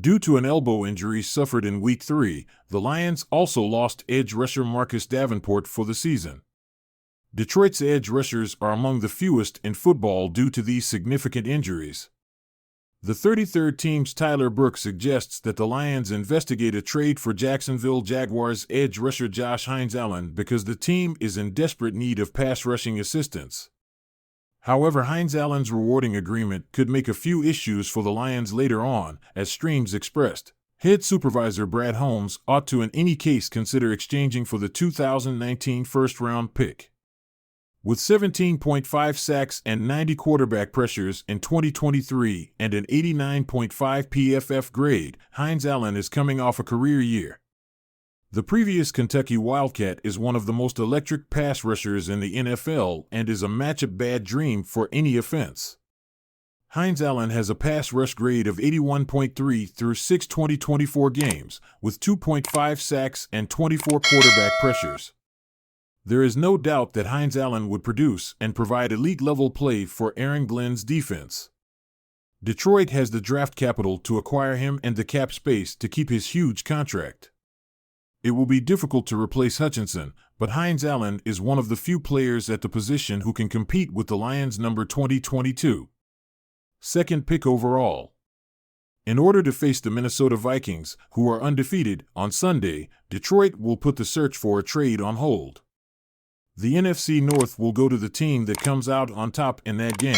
Due to an elbow injury suffered in Week 3, the Lions also lost edge rusher Marcus Davenport for the season. Detroit's edge rushers are among the fewest in football due to these significant injuries. The 33rd team's Tyler Burke suggests that the Lions investigate a trade for Jacksonville Jaguars edge rusher Josh Hines-Allen because the team is in desperate need of pass rushing assistance. However, Hines-Allen's rewarding agreement could make a few issues for the Lions later on, as streams expressed. Head supervisor Brad Holmes ought to in any case consider exchanging for the 2019 first-round pick. With 17.5 sacks and 90 quarterback pressures in 2023 and an 89.5 PFF grade, Hines-Allen is coming off a career year. The previous Kentucky Wildcat is one of the most electric pass rushers in the NFL and is a matchup bad dream for any offense. Hines-Allen has a pass rush grade of 81.3 through 6 2024 games, with 2.5 sacks and 24 quarterback pressures. There is no doubt that Hines-Allen would produce and provide elite-level play for Aaron Glenn's defense. Detroit has the draft capital to acquire him and the cap space to keep his huge contract. It will be difficult to replace Hutchinson, but Hines-Allen is one of the few players at the position who can compete with the Lions' number 2022. Second pick overall. In order to face the Minnesota Vikings, who are undefeated, on Sunday, Detroit will put the search for a trade on hold. The NFC North will go to the team that comes out on top in that game.